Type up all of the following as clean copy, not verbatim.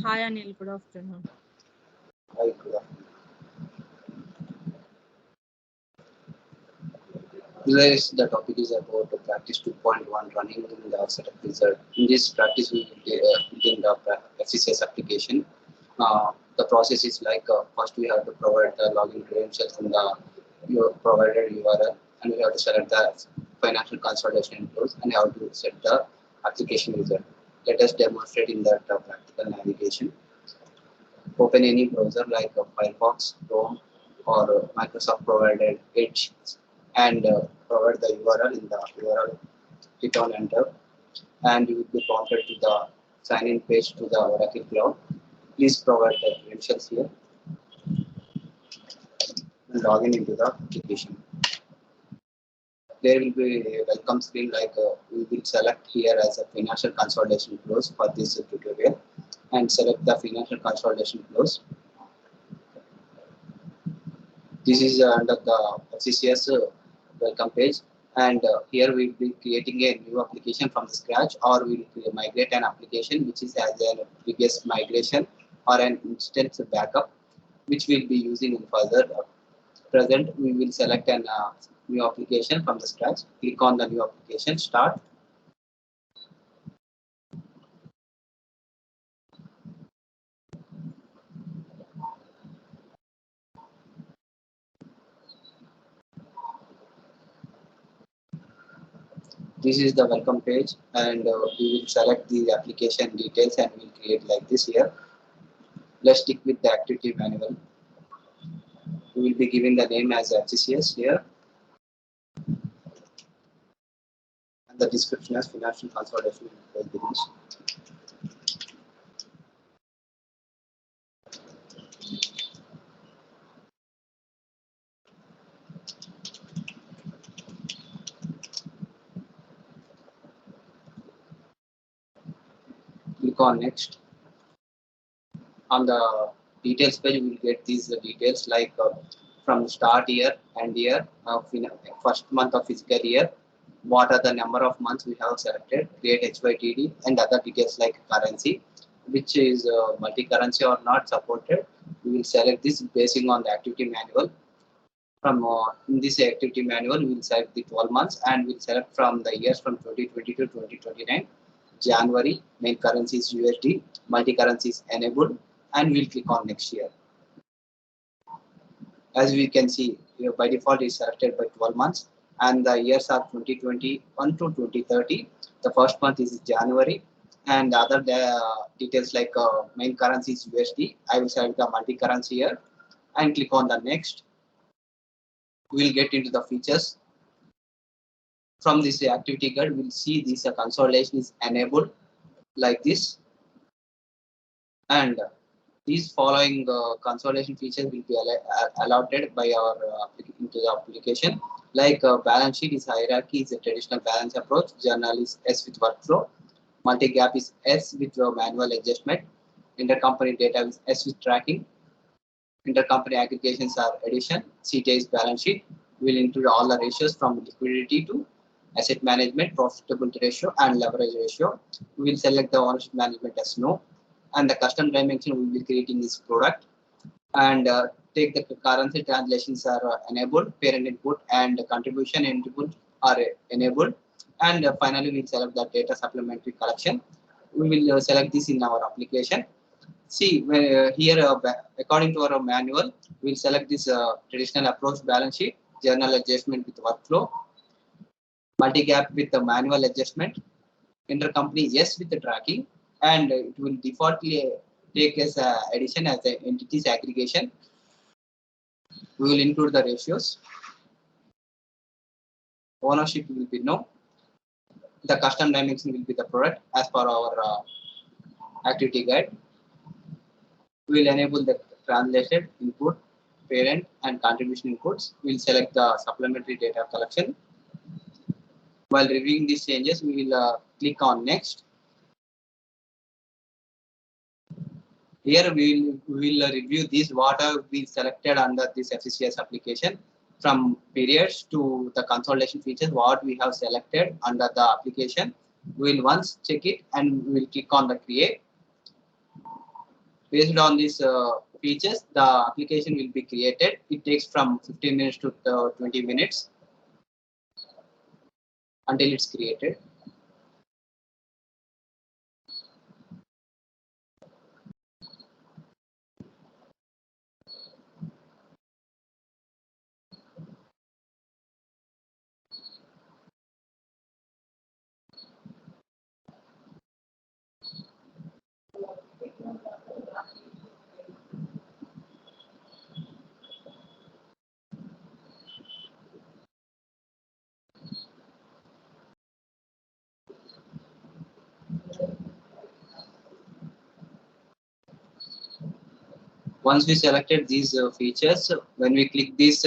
Hi Anil, good afternoon. Hi, good afternoon. Today's the topic is about the practice 2.1 running in the setup result. In this practice, we will begin the FCCS application. The process is like first we have to provide the login credentials in the your provided URL, and we have to select the financial consolidation close and have to set the application result. Let us demonstrate in that practical navigation. Open any browser like Firefox, Chrome, or Microsoft provided Edge, and provide the URL in the URL. Hit on enter, and you will be prompted to the sign in page to the Oracle Cloud. Please provide the credentials here and log in into the application. There will be a welcome screen like we will select here as a financial consolidation close for this tutorial, and select the financial consolidation close. This is under the FCCS welcome page, and here we will be creating a new application from the scratch, or we will migrate an application which is as a previous migration or an instance backup, which we'll be using in further. Present, we will select an new application from the scratch. Click on the new application, start. This is the welcome page, and we will select the application details and we'll create like this here. Let's stick with the activity manual. We will be giving the name as FCCS here, and the description as financial consolidation business. Click on next. On the details page, we will get these details like from start year and year of first month of fiscal year, what are the number of months we have selected, create HYTD, and other details like currency, which is multi-currency or not supported. We will select this based on the activity manual. From in this activity manual, we will select the 12 months, and we will select from the years from 2020 to 2029. January, main currency is USD, multi-currency is enabled, and we'll click on next year. As we can see, by default is selected by 12 months, and the years are 2021 to 2030. The first month is January, and the other details like main currency is USD. I will select the multi-currency here and click on the next. We will get into the features. From this activity guide, we'll see this consolidation is enabled like this, and these following consolidation features will be allotted by our into the application. Like balance sheet is hierarchy is a traditional balance approach. Journal is S with workflow. Multi-gap is S with manual adjustment. Intercompany data is S with tracking. Intercompany aggregations are addition. CTA is balance sheet. Will include all the ratios from liquidity to asset management, profitability ratio, and leverage ratio. We will select the ownership management as no, and the custom dimension we will be creating this product, and take the currency translations are enabled, parent input and contribution input are enabled, and finally we will select the data supplementary collection. We will select this in our application. See here according to our manual, we will select this traditional approach balance sheet, journal adjustment with workflow, multi-gap with the manual adjustment, intercompany yes with the tracking, and it will defaultly take as addition as the entities aggregation. We will include the ratios. Ownership will be no. The custom dimension will be the product as per our activity guide. We will enable the translated input, parent, and contribution inputs. We will select the supplementary data collection. While reviewing these changes, we will click on next. Here we will review this what have been selected under this FCCS application, from periods to the consolidation features what we have selected under the application. We will once check it and we will click on the create. Based on these features, the application will be created. It takes from 15 minutes to 20 minutes until it's created. Once we selected these features, when we click this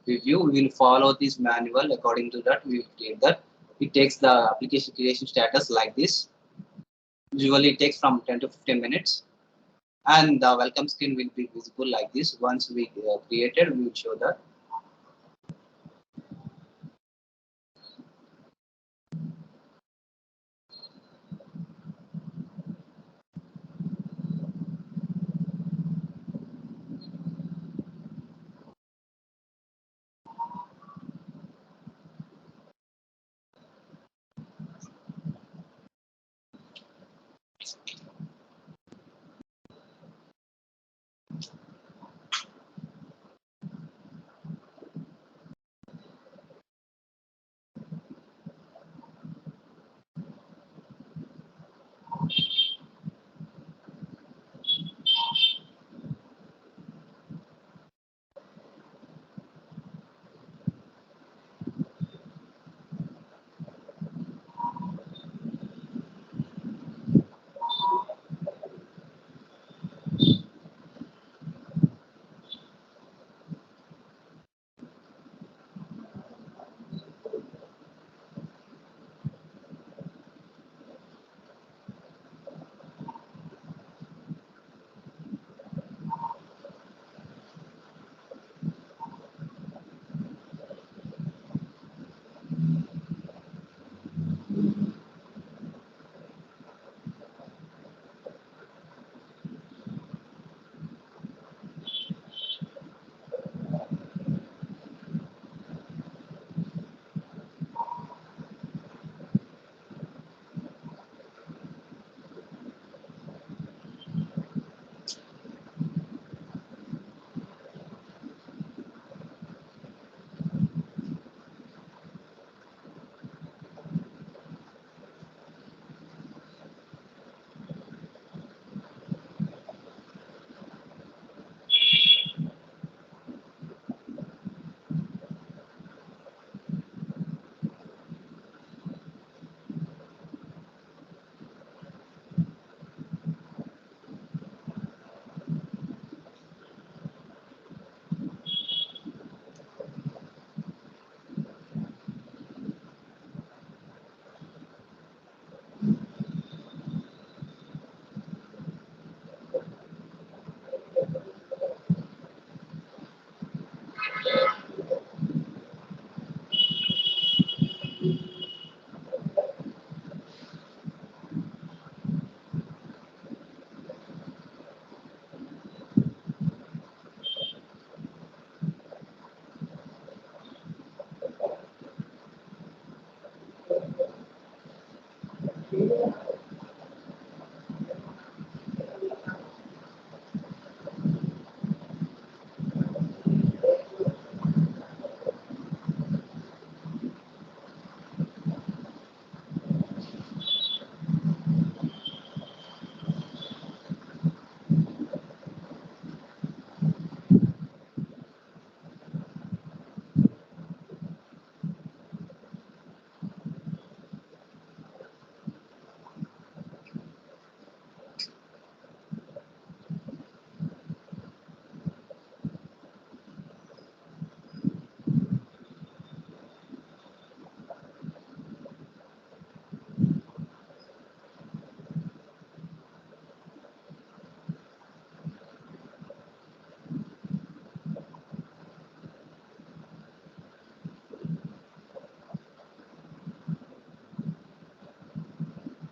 review, we will follow this manual. According to that, we will create that. It takes the application creation status like this. Usually it takes from 10 to 15 minutes. And the welcome screen will be visible like this. Once we created, we will show that.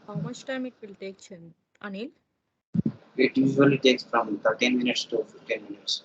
How much time it will take, Anil? It usually takes from 13 minutes to 15 minutes.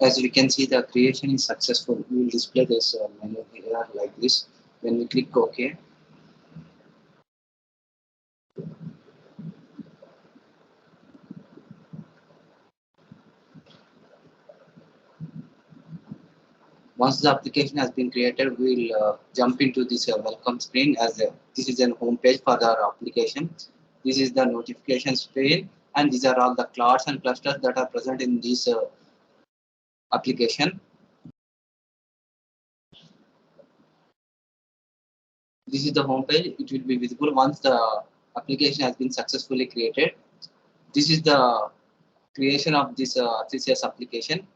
As we can see, the creation is successful. We will display this menu here like this. When we click OK, once the application has been created, we will jump into this welcome screen as this is an home page for our application. This is the notifications pane, and these are all the clouds and clusters that are present in this application. This is the home page. It will be visible once the application has been successfully created. This is the creation of this FCCS application.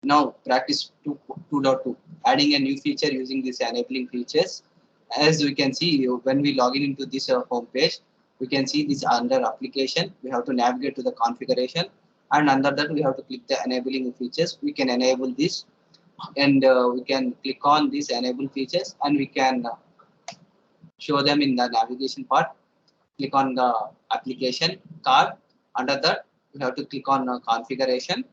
Now practice 2.2, adding a new feature using this enabling features. As we can see, when we log in into this home page, we can see this under application. We have to navigate to the configuration, and under that we have to click the enabling features. We can enable this, and we can click on these enable features, and we can show them in the navigation part. Click on the application card. Under that, we have to click on configuration.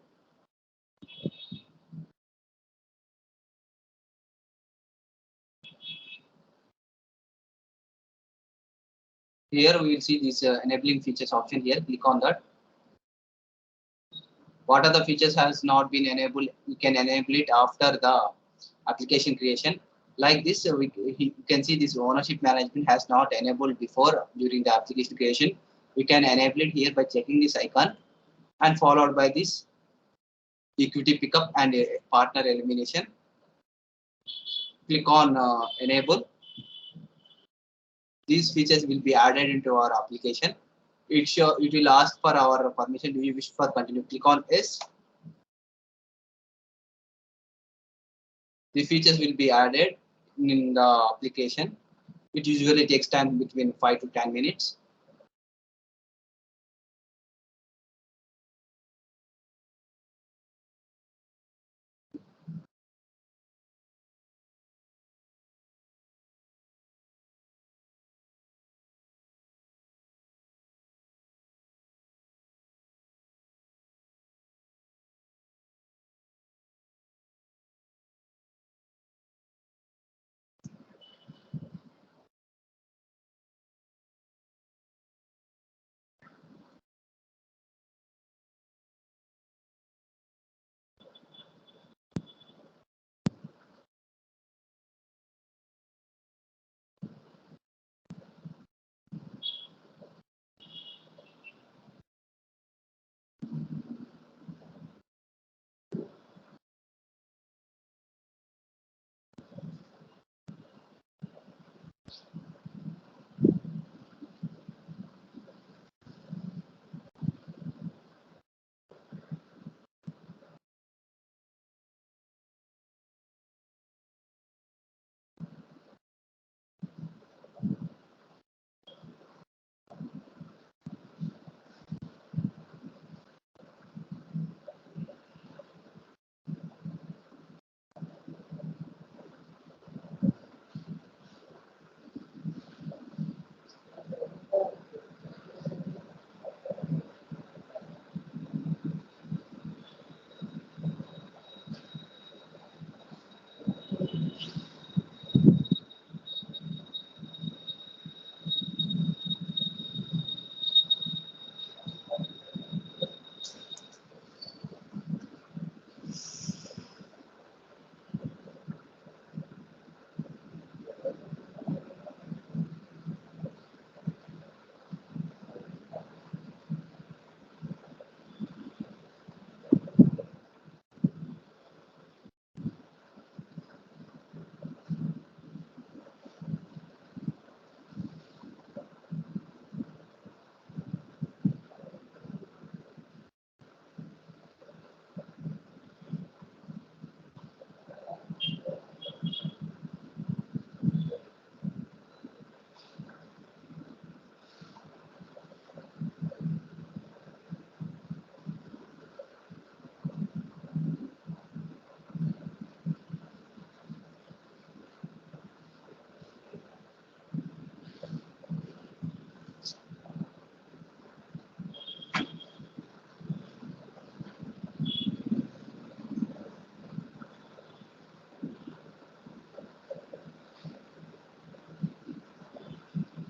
Here we will see this enabling features option here. Click on that. What are the features has not been enabled? We can enable it after the application creation. Like this, you can see this ownership management has not enabled before during the application creation. We can enable it here by checking this icon and followed by this equity pickup and partner elimination. Click on enable. These features will be added into our application. It will ask for our permission. Do you wish for continue? Click on yes. The features will be added in the application. It usually takes time between 5 to 10 minutes.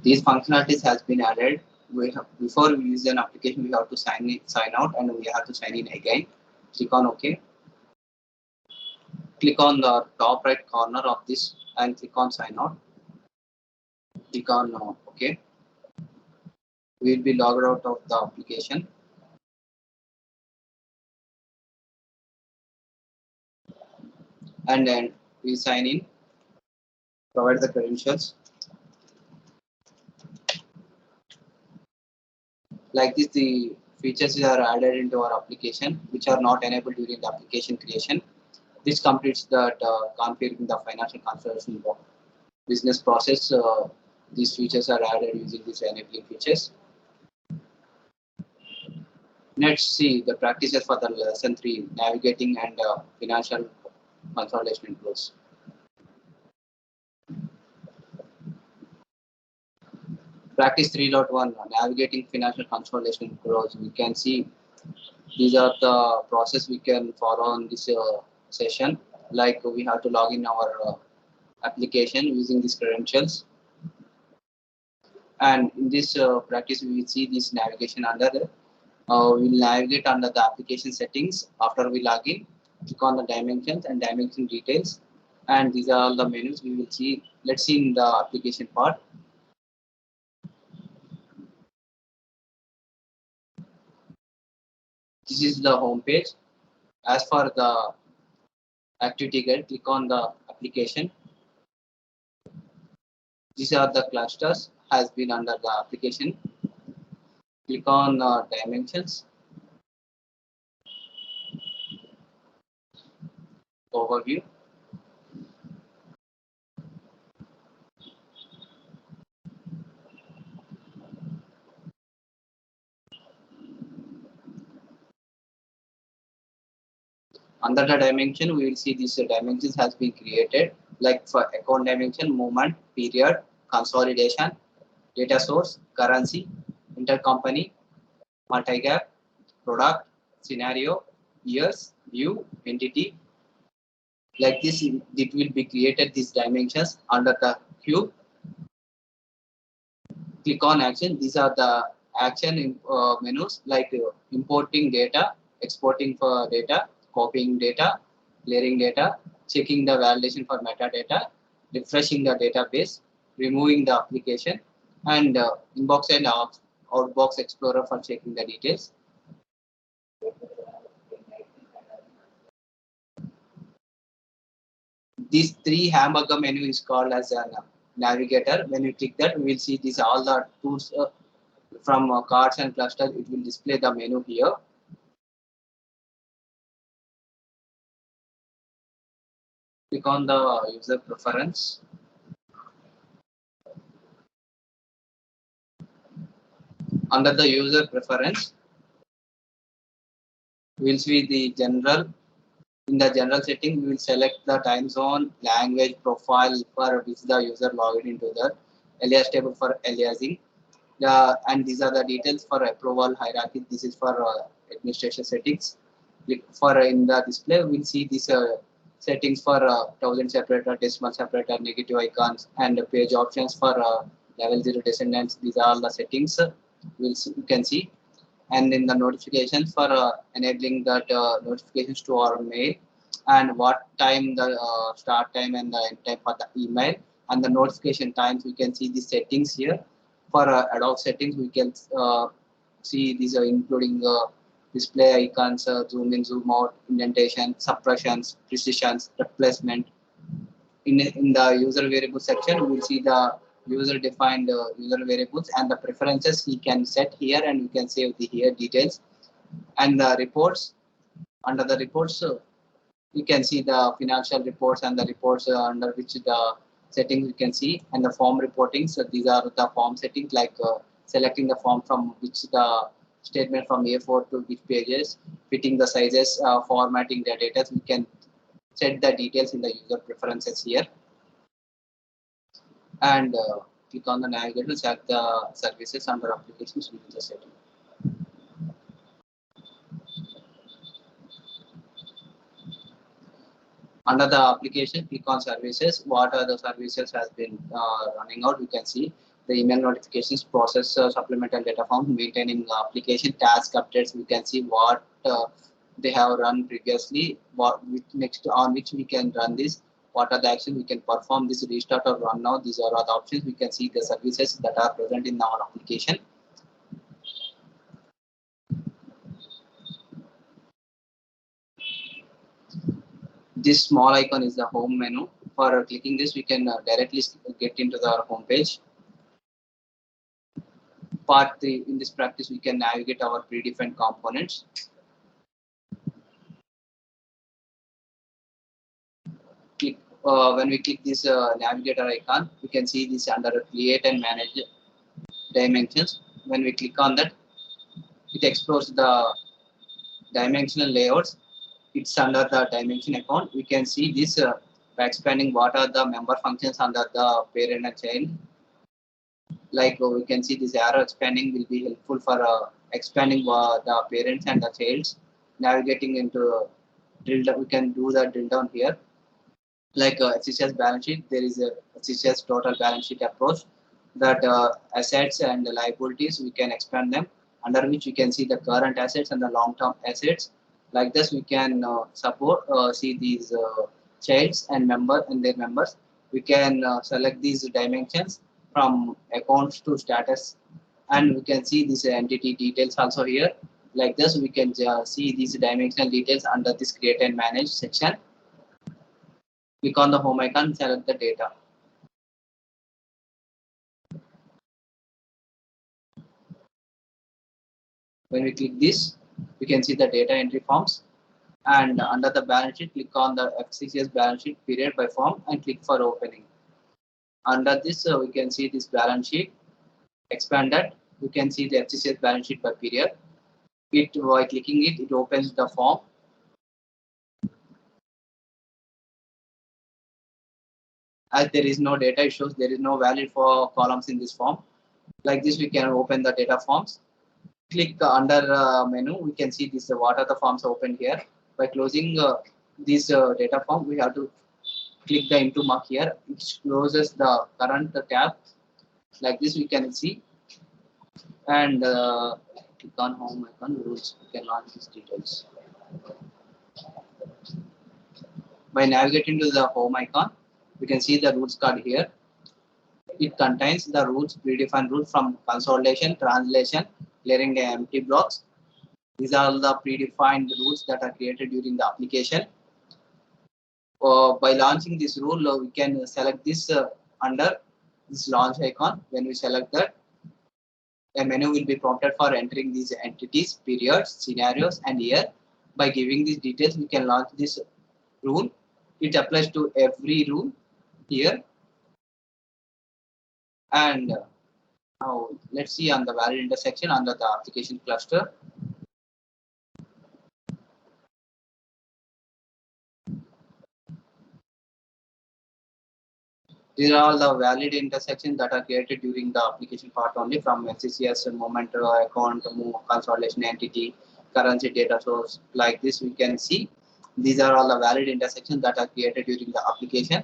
These functionalities has been added. Before we use an application, we have to sign out, and we have to sign in again. Click on OK. Click on the top right corner of this and click on sign out. Click on OK. We will be logged out of the application. And then we sign in, provide the credentials. Like this, the features are added into our application, which are not enabled during the application creation. This completes that configuring the financial consolidation business process. These features are added using these enabling features. Let's see the practices for the lesson 3, navigating and financial consolidation tools. Practice 3.1, navigating financial consolidation tools. We can see these are the process we can follow on this session. Like we have to log in our application using these credentials. And in this practice, we will see this navigation under the we'll navigate under the application settings. After we log in, click on the dimensions and dimension details, and these are all the menus we will see. Let's see in the application part. This is the home page. As for the activity guide, click on the application. These are the clusters has been under the application. Click on dimensions, overview. Under the dimension, we will see these dimensions has been created, like for account dimension, movement, period, consolidation, data source, currency, intercompany, multi-gap, product, scenario, years, view, entity. Like this, it will be created these dimensions under the cube. Click on action. These are the action menus, like importing data, exporting for data, copying data, clearing data, checking the validation for metadata, refreshing the database, removing the application, and inbox and outbox explorer for checking the details. These 3 hamburger menu is called as a navigator. When you click that, we will see these all the tools from cards and clusters. It will display the menu here. Click on the user preference. Under the user preference, we will see the general. In the general setting, we will select the time zone, language, profile for which the user logged into the alias table for aliasing. And these are the details for approval hierarchy. This is for administration settings. For in the display, we'll see these settings for thousand separator, decimal separator, negative icons, and page options for level 0 descendants. These are all the settings you can see. And in the notifications for enabling that notifications to our mail, and what time the start time and the end time for the email, and the notification times. We can see the settings here. For ad hoc settings, we can see these are including display icons, zoom in, zoom out, indentation, suppressions, precisions, replacement. In the user variable section, we will see the user defined user variables and the preferences he can set here, and we can save the here details. And the reports, under the reports, you can see the financial reports and the reports under which the settings you can see, and the form reporting. So these are the form settings, like selecting the form from which the statement from A4 to which pages, fitting the sizes, formatting the data. We can set the details in the user preferences here. And click on the navigator to check the services under applications within the setting. Under the application, click on services. What are the services has been running out? You can see the email notifications, process supplemental data forms, maintaining application task updates. We can see what they have run previously, what which next on which we can run this, what are the actions we can perform this restart or run now. These are all the options. We can see the services that are present in our application. This small icon is the home menu. For clicking this, we can directly get into the home page. Part 3, in this practice, we can navigate our predefined components. When we click this navigator icon, we can see this under create and manage dimensions. When we click on that, it explores the dimensional layouts. It's under the dimension account. We can see this by expanding what are the member functions under the parent and child. Like we can see this arrow expanding will be helpful for expanding the parents and the childs. Navigating into drill down, we can do the drill down here. Like FCCS balance sheet, there is a FCCS total balance sheet approach that assets and liabilities, we can expand them, under which we can see the current assets and the long-term assets. Like this, we can see these childs and member and their members. We can select these dimensions from accounts to status, and we can see these entity details also here. Like this, we can see these dimensional details under this create and manage section. Click on the home icon, select the data. When we click this, we can see the data entry forms, and under the balance sheet, click on the FCCS balance sheet period by form and click for opening. Under this, we can see this balance sheet. Expand that, we can see the FCCS balance sheet by period. By clicking it, it opens the form. As there is no data, it shows there is no valid for columns in this form. Like this, we can open the data forms. Click under menu, we can see this what are the forms open here. By closing this data form, we have to click the into mark here, which closes the current tab. Like this, we can see, and click on home icon rules. We can launch these details. By navigating to the home icon, we can see the rules card here. It contains the rules, predefined rules from consolidation, translation, clearing the empty blocks. These are all the predefined rules that are created during the application. By launching this rule, we can select this under this launch icon. When we select that, a menu will be prompted for entering these entities, periods, scenarios, and year. By giving these details, we can launch this rule. It applies to every rule here. And now let's see on the valid intersection under the application cluster. These are all the valid intersections that are created during the application part only, from FCCS, moment, account, move, consolidation, entity, currency, data source. Like this, we can see these are all the valid intersections that are created during the application.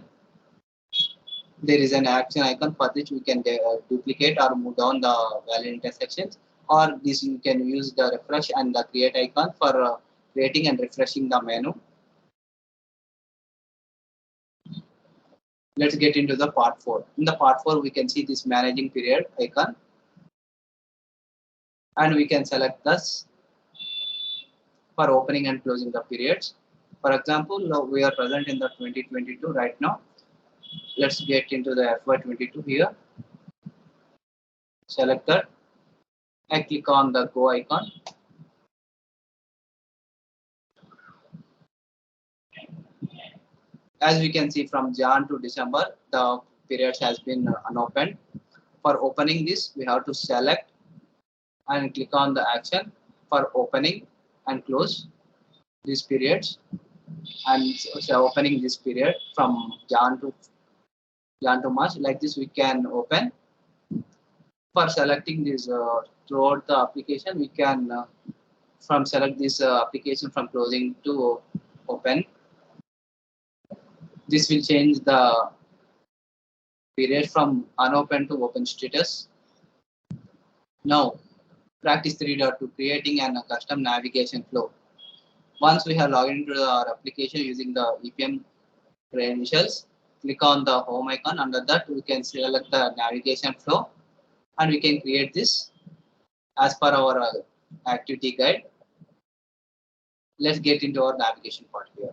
There is an action icon for which we can duplicate or move down the valid intersections, or this you can use the refresh and the create icon for creating and refreshing the menu. Let's get into the part 4. In the part 4, we can see this managing period icon, and we can select this for opening and closing the periods. For example, now we are present in the 2022 right now. Let's get into the FY22 here. Select that and click on the go icon. As we can see, from Jan to December, the periods has been unopened. For opening this, we have to select and click on the action for opening and close these periods. And so opening this period from Jan to March. Like this, we can open. For selecting this throughout the application, we can from select this application from closing to open. This will change the period from unopened to open status. Now, practice 3.2 creating a custom navigation flow. Once we have logged into our application using the EPM credentials, click on the home icon. Under that, we can select the navigation flow and we can create this as per our activity guide. Let's get into our navigation part here.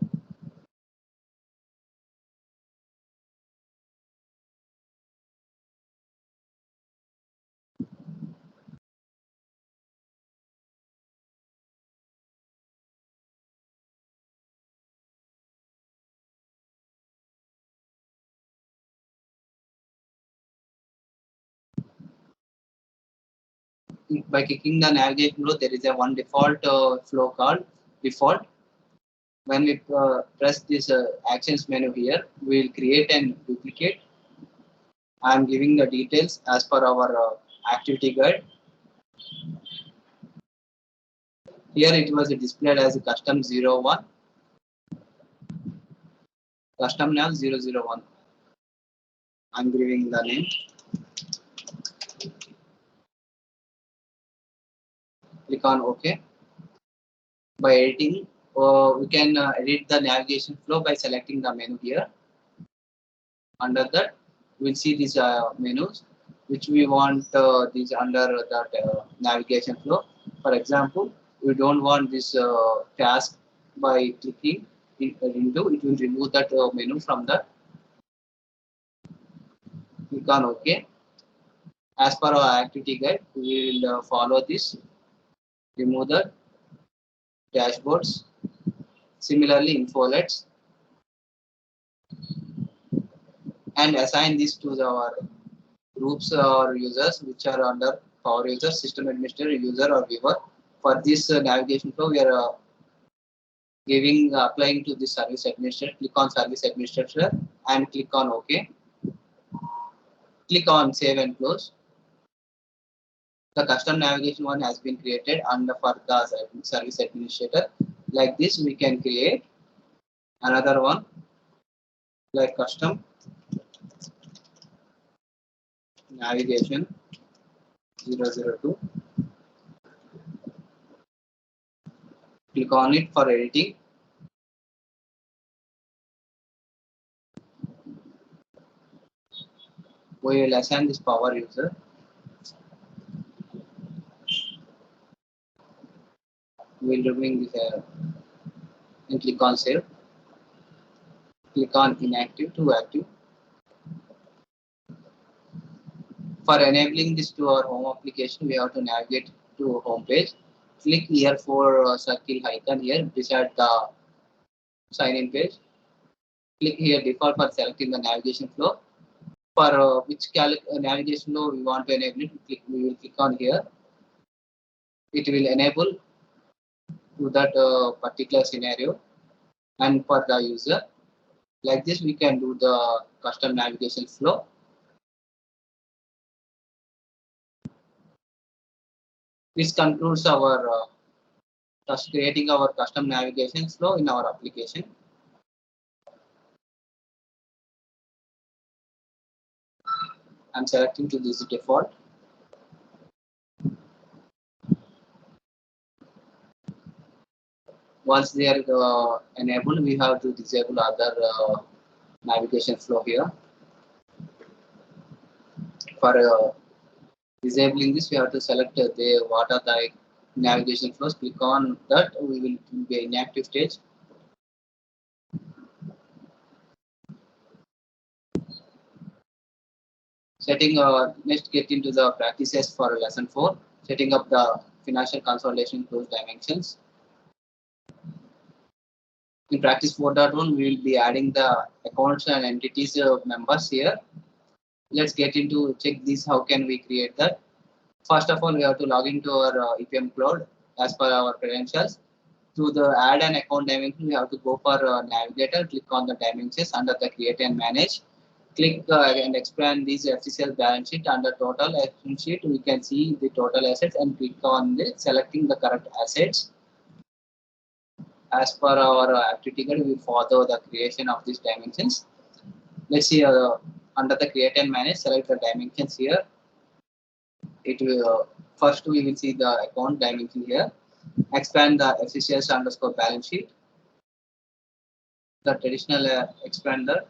By clicking the navigation flow, there is a one default flow called default. When we press this actions menu here, we will create and duplicate. I am giving the details as per our activity guide. Here it was displayed as a custom 01, custom nav 001. I am giving the name. Click on OK. By editing, we can edit the navigation flow by selecting the menu here. Under that, we'll see these menus which we want these under that navigation flow. For example, we don't want this task by clicking into it will remove that menu from the. Click on OK. As per our activity guide, we will follow this. Remove the dashboards. Similarly, infolets, and assign this to our groups or users which are under power user, system administrator, user, or viewer. For this navigation flow, we are applying to this service administrator. Click on service administrator and click on OK. Click on save and close. The custom navigation one has been created under for the service administrator. Like this, we can create another one like custom navigation 002. Click on it for editing. We will assign this power user. We will remove this and click on save. Click on inactive to active. For enabling this to our home application, we have to navigate to home page. Click here for circle icon here beside the sign in page. Click here default for selecting the navigation flow. For which navigation flow we want to enable it, we will click on here. It will enable to that particular scenario. And for the user, like this, we can do the custom navigation flow. This concludes our creating our custom navigation flow in our application. I'm selecting to this default. Once they are enabled, we have to disable other navigation flow here. For disabling this, we have to select what are the navigation flows. Click on that. We will be in active stage. Setting next get into the practices for lesson 4. Setting up the financial consolidation close dimensions. In practice 4.1, we will be adding the accounts and entities members here. Let's get into check this. How can we create that? First of all, we have to log into our EPM cloud as per our credentials. To the add an account dimension, we have to go for navigator, click on the dimensions under the create and manage. Click and expand this FCCS balance sheet. Under total action sheet, we can see the total assets and click on the selecting the correct assets. As per our activity guide, we follow the creation of these dimensions. Let's see Under the create and manage, select the dimensions here. It will first we will see the account dimension here. Expand the FCCS underscore balance sheet, the traditional expander,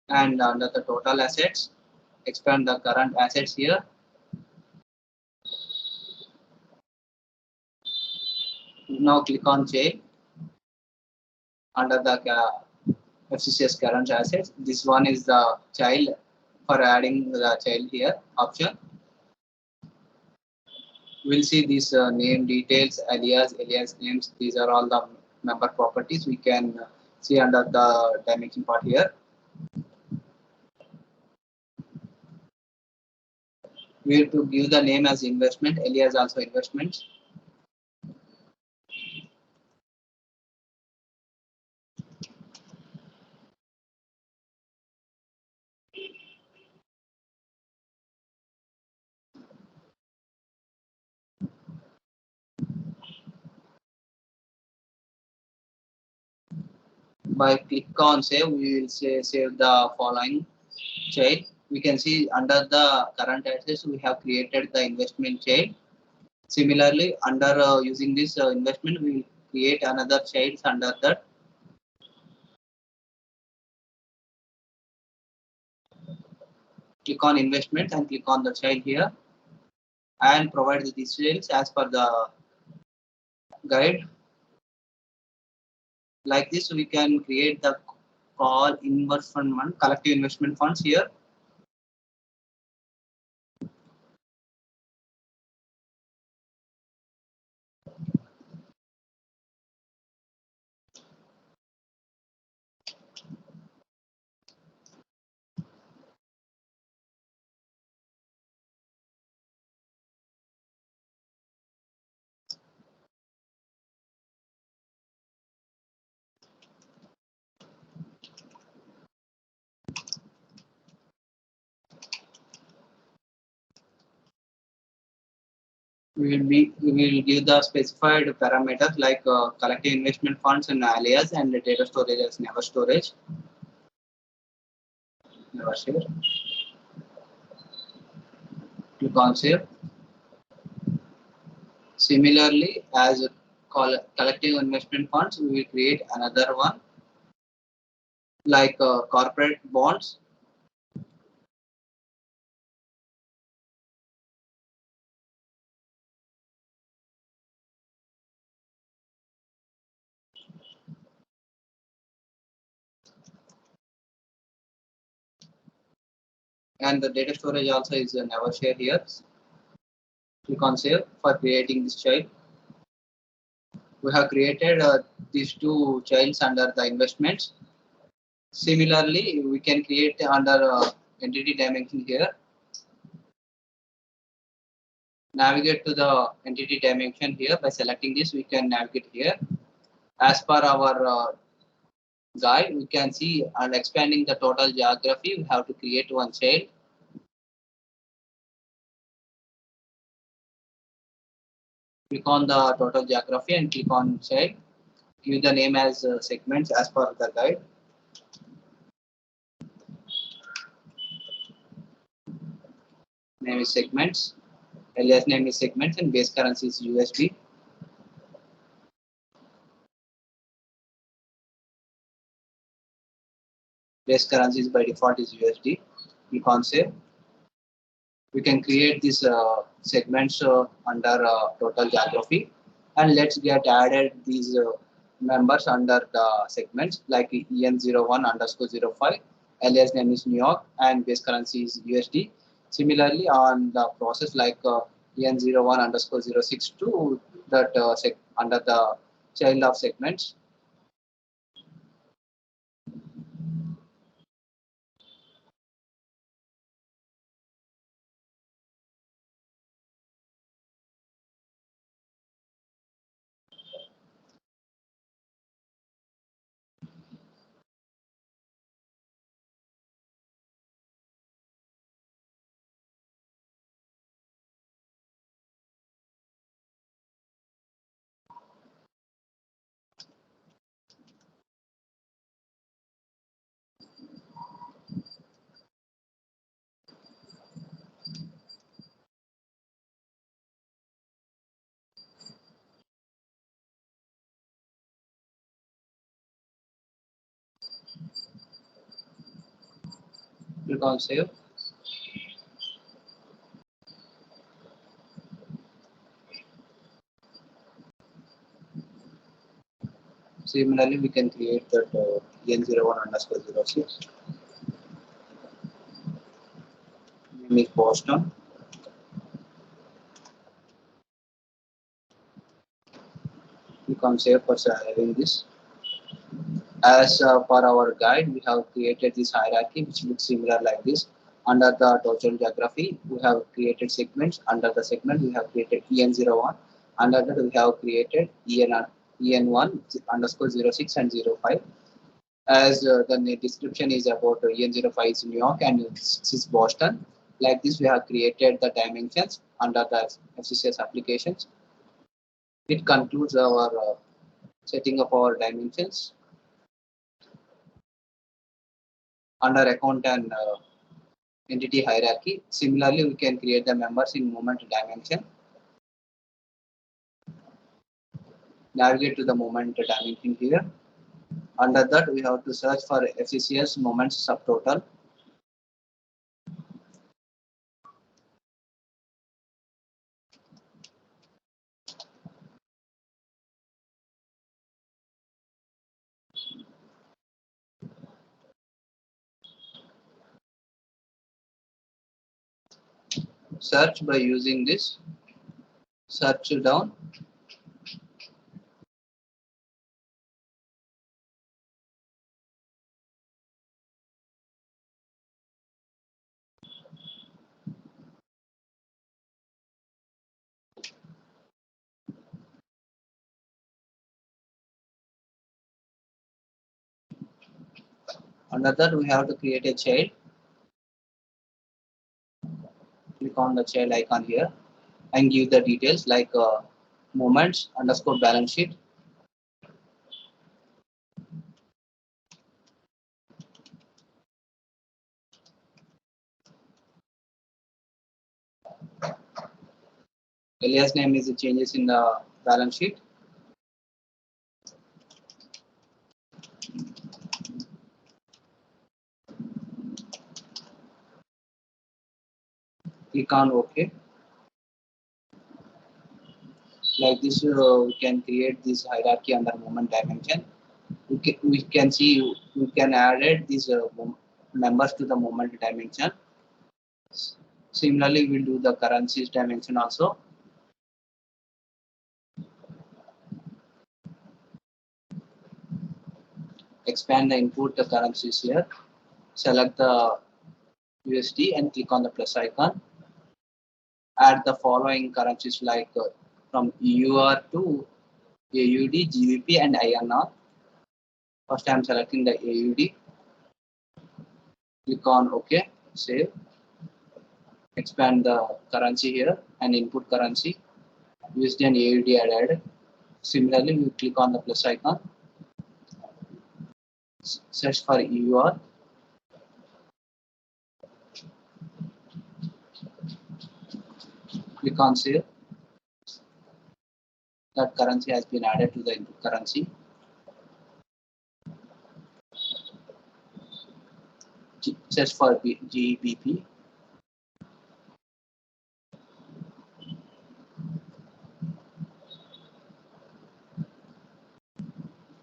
and under the total assets, expand the current assets here. Now click on change under the FCCS current assets. This one is the child, for adding the child here option. We'll see these name details, alias names. These are all the member properties we can see under the dimension part here. We have to give the name as investment, alias also investments. By click on save, we will save the following child. We can see under the current assets we have created the investment child. Similarly, under using this investment, we will create another child under that. Click on investment and click on the child here and provide the details as per the guide. Like this, we can create the call investment fund, collective investment funds here. We will give the specified parameters like collective investment funds and alias, and the data storage as never storage. Never share. Click on save. Similarly, as collective investment funds, we will create another one like corporate bonds. And the data storage also is never share here. Click on save for creating this child. We have created these two childs under the investments. Similarly, we can create under entity dimension here. Navigate to the entity dimension here. By selecting this, we can navigate here. As per our guide, we can see and expanding the total geography, we have to create one child. Click on the total geography and click on child. Give the name as segments as per the guide. Name is segments. Alias name is segments and base currency is USD. Base currency is by default is USD. Click on save. We can create these segments under total geography, and let's get added these members under the segments like EN01 underscore 05, alias name is New York, and base currency is USD. Similarly, on the process like EN01 underscore 062, that under the child of segments. Click on save. Similarly, we can create that N01_06. Name is Boston. Click on save for having this. As per our guide, we have created this hierarchy which looks similar like this. Under the total geography, we have created segments. Under the segment, we have created EN01. Under that, we have created EN1_06 and 05. As the description is about EN05 is New York and 6 is Boston. Like this, we have created the dimensions under the FCCS applications. It concludes our setting of our dimensions. Under account and entity hierarchy. Similarly, we can create the members in moment dimension. Navigate to the moment dimension here. Under that, we have to search for FCCS moments subtotal. Search by using this search down. Under that, we have to create a child. Click on the child icon here and give the details like moments underscore balance sheet. Alias name is changes in the balance sheet. Click on OK. Like this, we can create this hierarchy under moment dimension. We can see we can add these members to the moment dimension. Similarly, we'll do the currencies dimension also. Expand the input the currencies here. Select the USD and click on the plus icon. Add the following currencies like from EUR to AUD, GBP and INR. First I am selecting the AUD. Click on OK, save. Expand the currency here and input currency. USD and AUD are added. Similarly, we click on the plus icon. Search for EUR. Click on save. That currency has been added to the input currency. Search for GBP.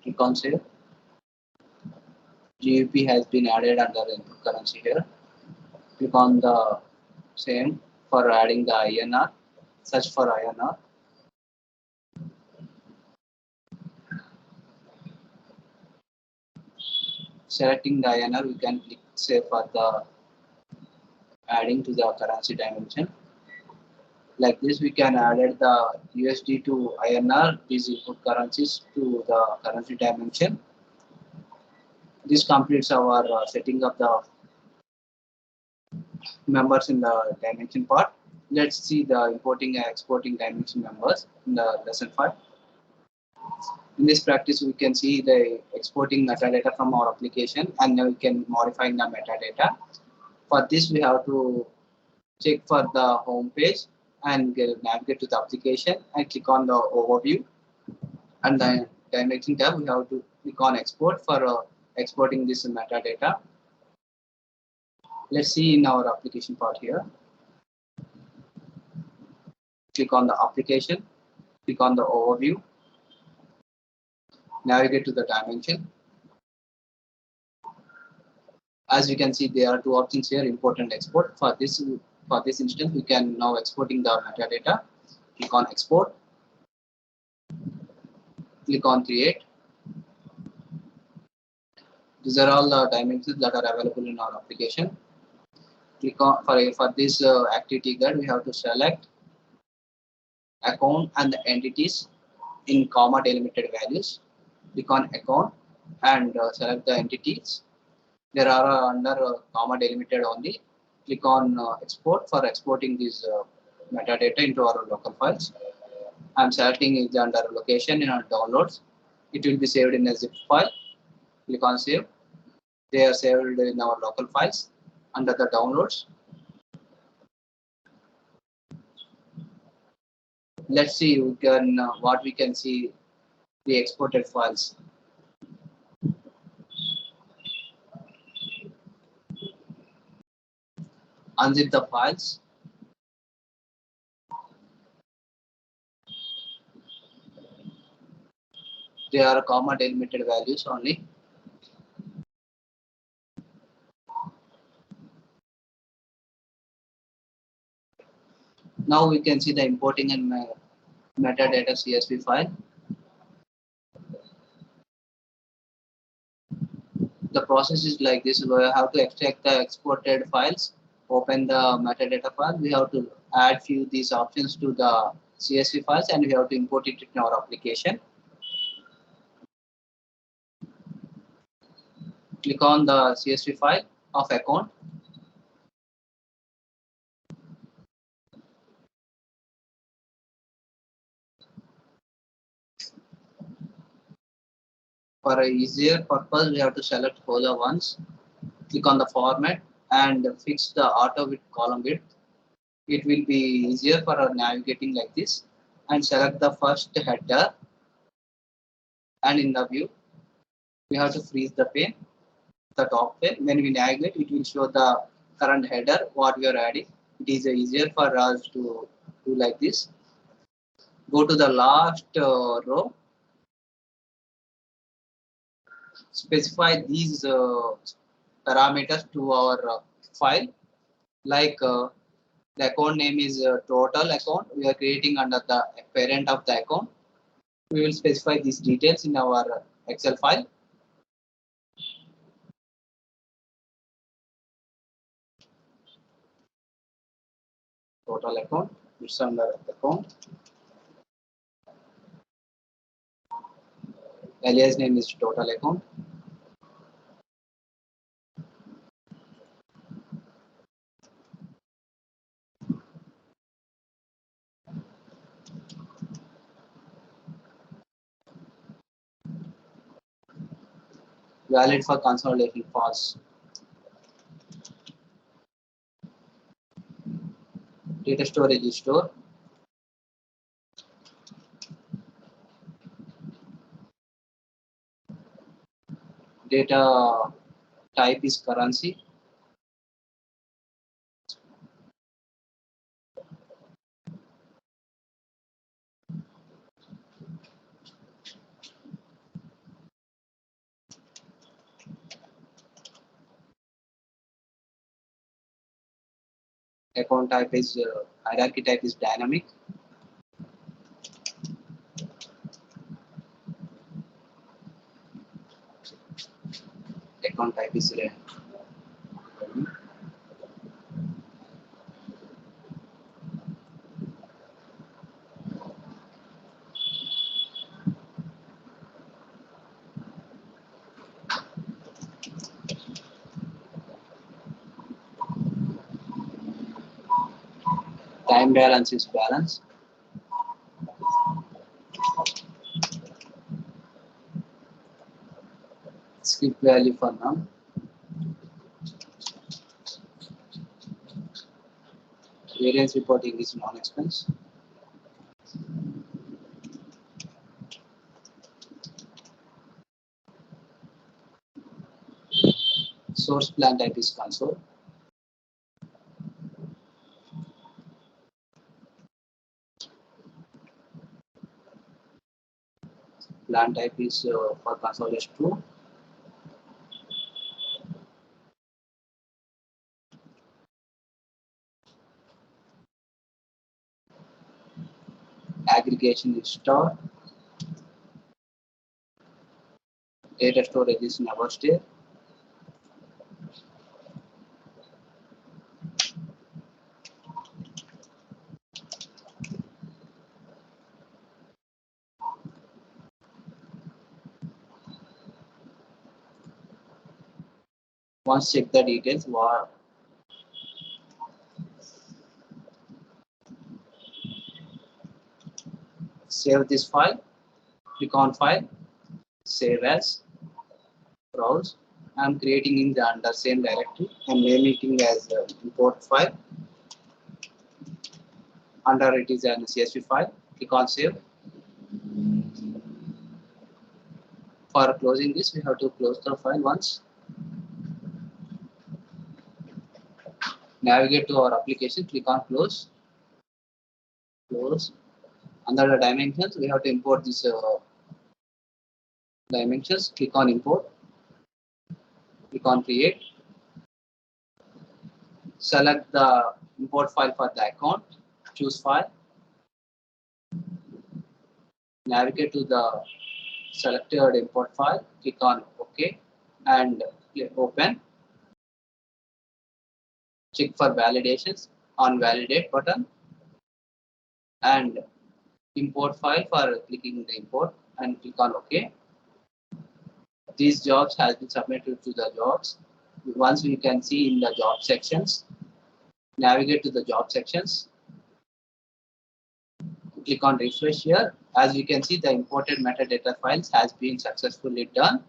Click on save. GBP has been added under the input currency here. Click on the same for adding the INR. Search for INR. Selecting the INR, we can click save for the adding to the currency dimension. Like this, we can add the USD to INR, these input currencies to the currency dimension. This completes our setting of the members in the dimension part. Let's see the importing and exporting dimension members in the lesson part. In this practice, we can see the exporting metadata from our application and we can modify the metadata. For this, we have to check for the home page and navigate to the application and click on the overview. And the dimension tab, we have to click on export for exporting this metadata. Let's see in our application part here. Click on the application, click on the overview, navigate to the dimension. As you can see, there are two options here: import and export. For this instance, we can now exporting the metadata. Click on export, click on create. These are all the dimensions that are available in our application. Click on for this activity guide, we have to select account and the entities in comma delimited values. Click on account and select the entities. There are under comma delimited only. Click on export for exporting these metadata into our local files. I'm selecting it under location in our downloads. It will be saved in a zip file. Click on save. They are saved in our local files under the downloads. Let's see what we can see the exported files. Unzip the files. They are comma delimited values only. Now we can see the importing and metadata CSV file. The process is like this. We have to extract the exported files, open the metadata file. We have to add few these options to the CSV files, and we have to import it in our application. Click on the CSV file of account. For a easier purpose, we have to select color once. Click on the format and fix the auto width column width. It will be easier for our navigating like this. And select the first header. And in the view, we have to freeze the pane, the top pane. When we navigate, it will show the current header, what we are adding. It is easier for us to do like this. Go to the last row. Specify these parameters to our file. Like the account name is total account. We are creating under the parent of the account. We will specify these details in our Excel file. Total account, it's under account. Alias name is total account. Valid for consolidation false. Data storage is store. Data type is currency. Account type is hierarchy type is dynamic. Account type is time balance is balance. Skip value for now. Variance reporting is non-expense. Source plan type is console. Plan type is for console is true. Aggregation is star. Data storage is never stay. Once check the details, save this file, click on file, save as, browse. I'm creating in the under same directory and naming it as import file. Under it is an CSV file. Click on save. For closing this, we have to close the file once. Navigate to our application, click on close. Close. Under the dimensions, we have to import this dimensions. Click on import. Click on create. Select the import file for the account. Choose file. Navigate to the selected import file. Click on OK and click open. Check for validations on validate button and import file for clicking the import and click on OK. These jobs has been submitted to the jobs. Once we can see in the job sections, navigate to the job sections. Click on refresh here. As you can see, the imported metadata files has been successfully done.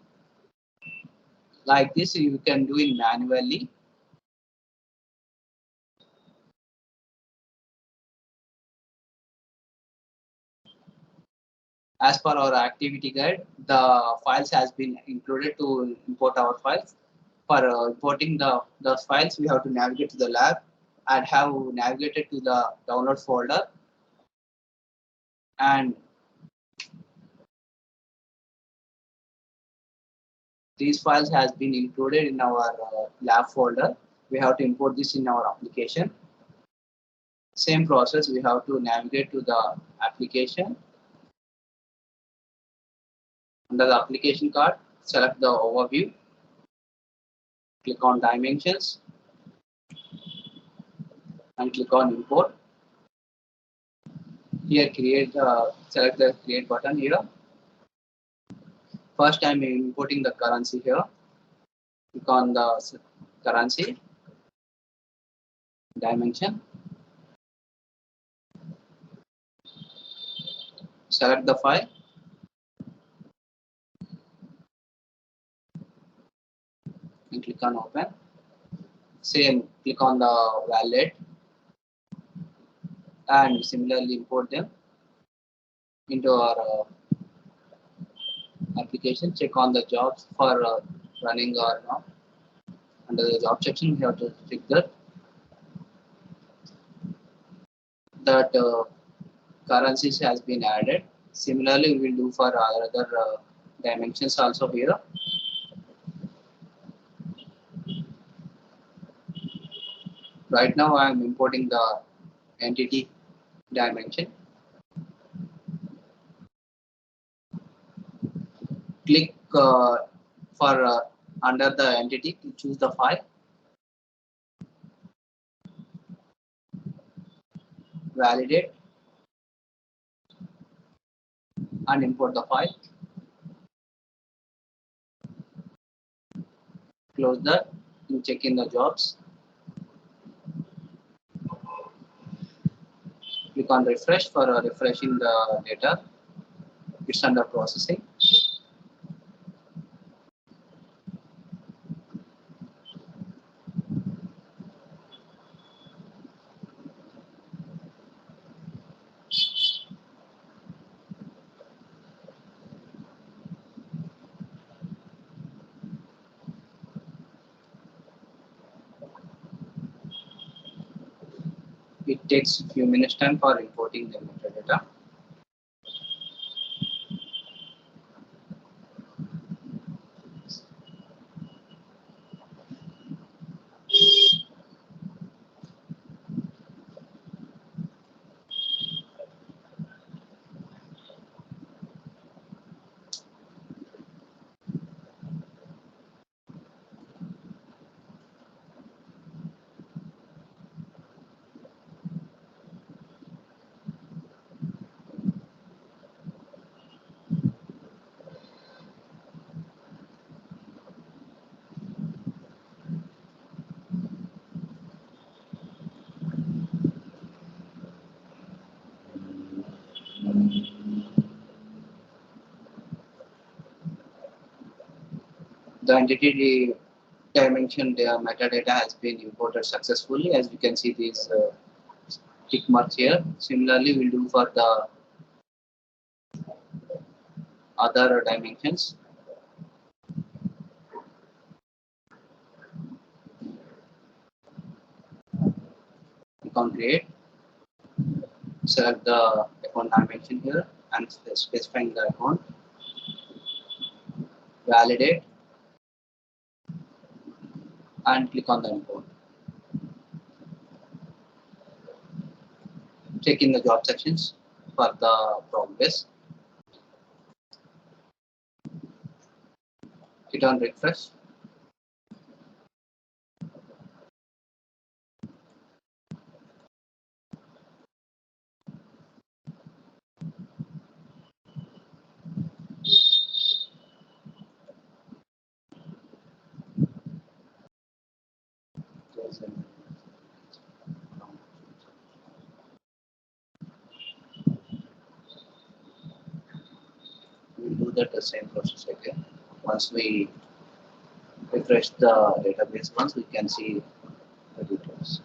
Like this, you can do it manually. As per our activity guide, the files has been included to import our files. For importing the files, we have to navigate to the lab and have navigated to the download folder. And these files has been included in our lab folder. We have to import this in our application. Same process, we have to navigate to the application. Under the application card, select the overview. Click on dimensions and click on import. Here, select the create button here. First, I'm importing the currency here. Click on the currency dimension. Select the file. And click on open. Same, click on the validate and similarly import them into our application. Check on the jobs for running or not. Under the job section, we have to check that currencies has been added. Similarly, we will do for other dimensions also here. Right now, I am importing the entity dimension. Click for under the entity to choose the file. Validate and import the file. Close that and check in the jobs. Click on refresh for refreshing the data. It's under processing. It takes a few minutes time for importing the metadata. The entity dimension metadata has been imported successfully. As you can see these tick marks here. Similarly, we'll do for the other dimensions. Click on create, select the account dimension here and specifying the account, validate and click on the import. Check in the job sections for the progress. Hit on refresh. We'll do that the same process again. Once we refresh the database, once we can see the details.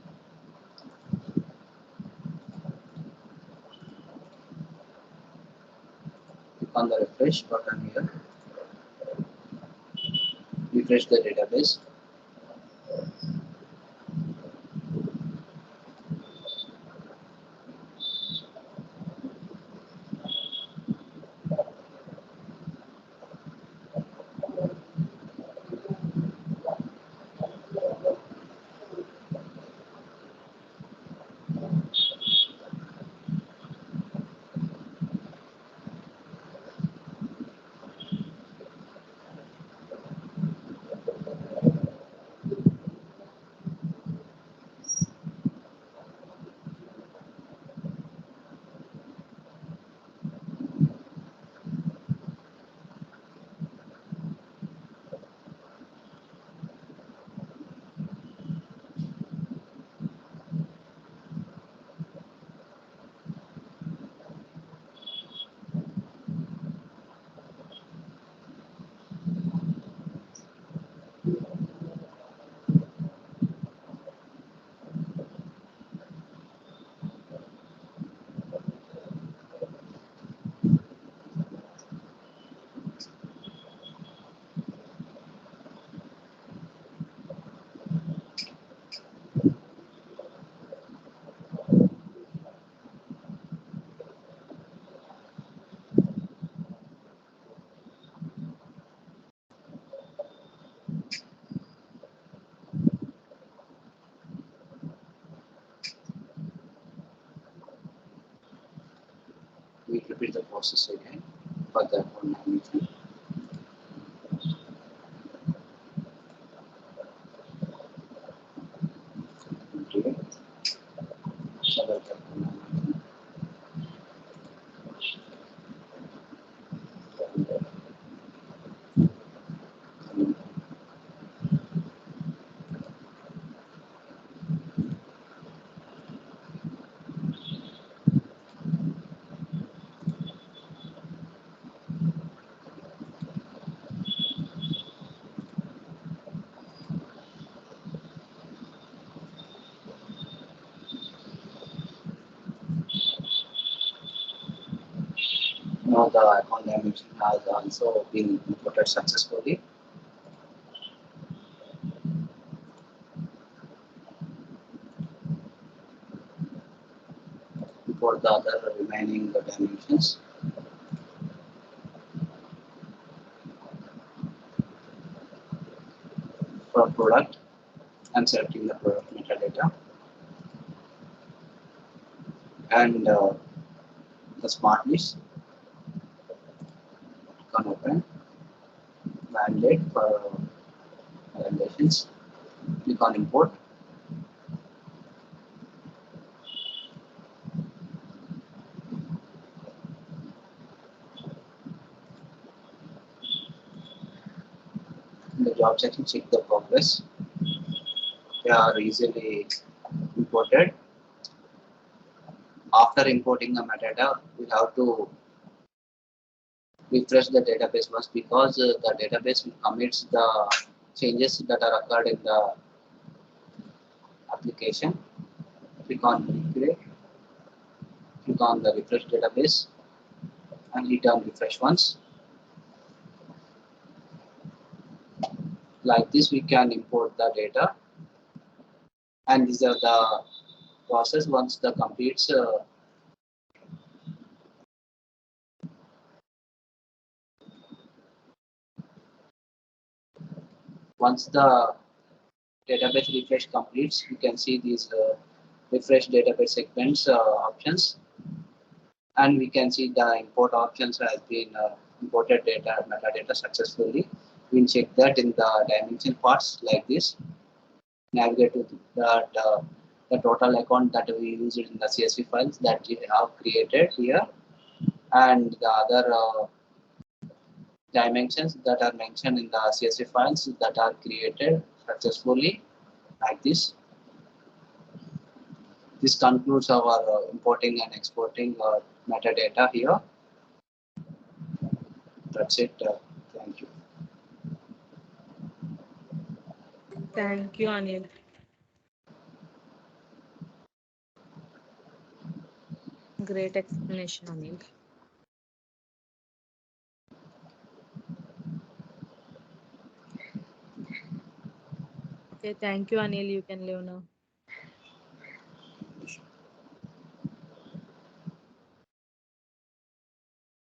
Click on the refresh button here. Refresh the database. We repeat the process again for the account management. Okay. Select the account management. Now the account dimension has also been imported successfully. For the other remaining dimensions. For product, I'm selecting the product metadata and the smart list. Click on open, validate for validations. Click on import. In the job section, check the progress. They are easily imported. After importing the metadata, we have to refresh the database once, because the database commits the changes that are occurred in the application. Click on recreate, click on the refresh database and hit on refresh once. Like this we can import the data, and these are the process. Once the completes once the database refresh completes, you can see these refresh database segments options, and we can see the import options has been imported data metadata successfully. We can check that in the dimension parts like this. Navigate to the total account that we used in the CSV files that we have created here, and the other dimensions that are mentioned in the CSV files that are created successfully like this. This concludes our importing and exporting metadata here. That's it. Thank you. Thank you, Anil. Great explanation, Anil. Okay, thank you, Anil. You can leave now.